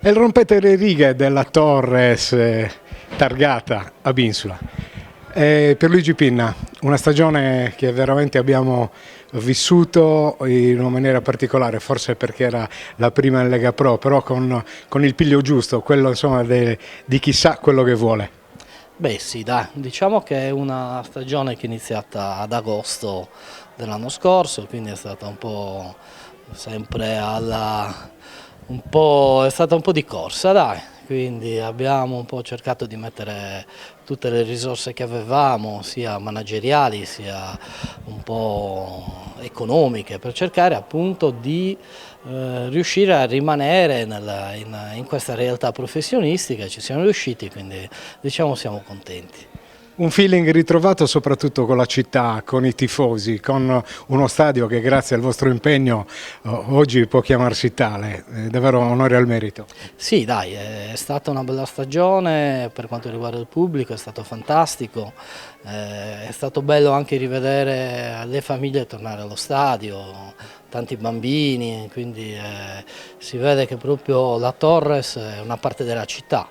E rompete le righe della Torres targata ab Insula. Pierluigi Pinna, una stagione che veramente abbiamo vissuto in una maniera particolare, forse perché era la prima in Lega Pro, però con il piglio giusto, quello insomma di chi sa quello che vuole. Beh sì, dai, diciamo che è una stagione che è iniziata ad agosto dell'anno scorso, quindi è stata un po' sempre è stata un po' di corsa, dai. Quindi abbiamo un po' cercato di mettere tutte le risorse che avevamo, sia manageriali sia un po' economiche, per cercare appunto di riuscire a rimanere in questa realtà professionistica. Ci siamo riusciti, quindi diciamo siamo contenti. Un feeling ritrovato soprattutto con la città, con i tifosi, con uno stadio che grazie al vostro impegno oggi può chiamarsi tale, davvero onore al merito. Sì, dai, è stata una bella stagione per quanto riguarda il pubblico, è stato fantastico, è stato bello anche rivedere le famiglie tornare allo stadio, tanti bambini, quindi si vede che proprio la Torres è una parte della città.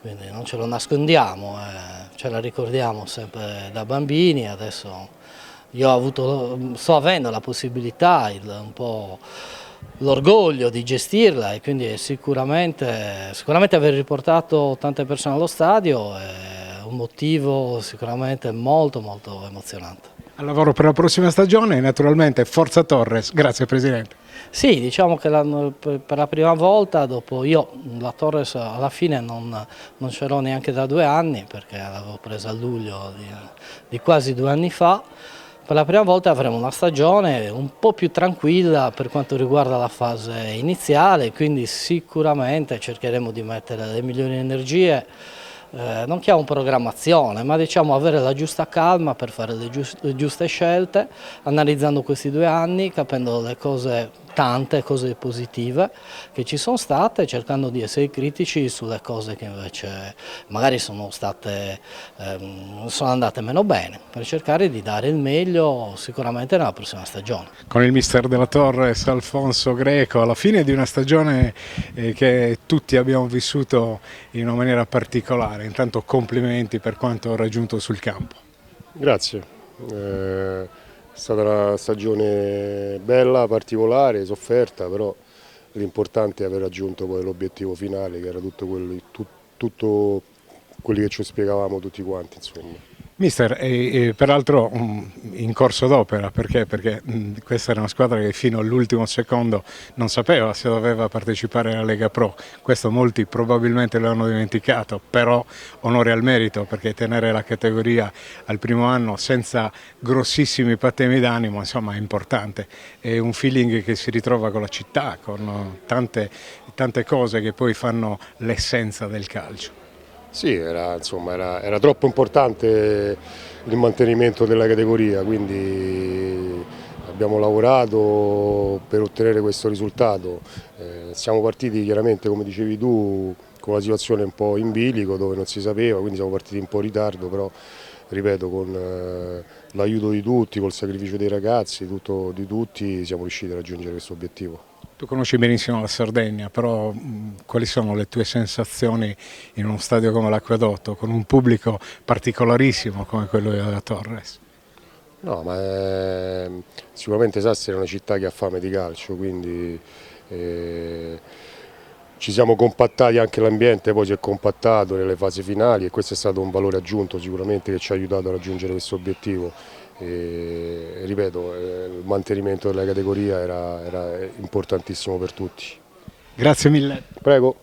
Quindi non ce lo nascondiamo, ce la ricordiamo sempre da bambini. Adesso sto avendo la possibilità, un po' l'orgoglio di gestirla, e quindi sicuramente aver riportato tante persone allo stadio è un motivo sicuramente molto molto emozionante. Al lavoro per la prossima stagione e naturalmente Forza Torres, grazie Presidente. Sì, diciamo che per la prima volta, dopo la Torres alla fine non c'ero neanche da 2 anni, perché l'avevo presa a luglio di quasi 2 anni fa. Per la prima volta avremo una stagione un po' più tranquilla per quanto riguarda la fase iniziale, quindi sicuramente cercheremo di mettere le migliori energie. Non chiamo programmazione, ma diciamo avere la giusta calma per fare le giuste scelte, analizzando questi 2 anni, capendo le cose, tante cose positive che ci sono state, cercando di essere critici sulle cose che invece magari sono andate meno bene, per cercare di dare il meglio sicuramente nella prossima stagione. Con il mister della Torres, Alfonso Greco, alla fine di una stagione che tutti abbiamo vissuto in una maniera particolare. Intanto complimenti per quanto ho raggiunto sul campo. Grazie, è stata una stagione bella, particolare, sofferta, però l'importante è aver raggiunto poi l'obiettivo finale, che era tutto quello che ci spiegavamo tutti quanti, insomma. Mister, peraltro in corso d'opera, perché questa era una squadra che fino all'ultimo secondo non sapeva se doveva partecipare alla Lega Pro, questo molti probabilmente lo hanno dimenticato, però onore al merito, perché tenere la categoria al primo anno senza grossissimi patemi d'animo insomma è importante, è un feeling che si ritrova con la città, con tante cose che poi fanno l'essenza del calcio. Sì, era troppo importante il mantenimento della categoria, quindi abbiamo lavorato per ottenere questo risultato. Siamo partiti chiaramente, come dicevi tu, con la situazione un po' in bilico, dove non si sapeva, quindi siamo partiti un po' in ritardo, però ripeto, con l'aiuto di tutti, col sacrificio dei ragazzi, di tutti, siamo riusciti a raggiungere questo obiettivo. Tu conosci benissimo la Sardegna, però quali sono le tue sensazioni in uno stadio come l'Acquedotto, con un pubblico particolarissimo come quello della Torres? No, ma sicuramente Sassari è una città che ha fame di calcio, quindi ci siamo compattati, anche l'ambiente poi si è compattato nelle fasi finali, e questo è stato un valore aggiunto sicuramente che ci ha aiutato a raggiungere questo obiettivo. Ripeto, il mantenimento della categoria era importantissimo per tutti. Grazie mille. Prego.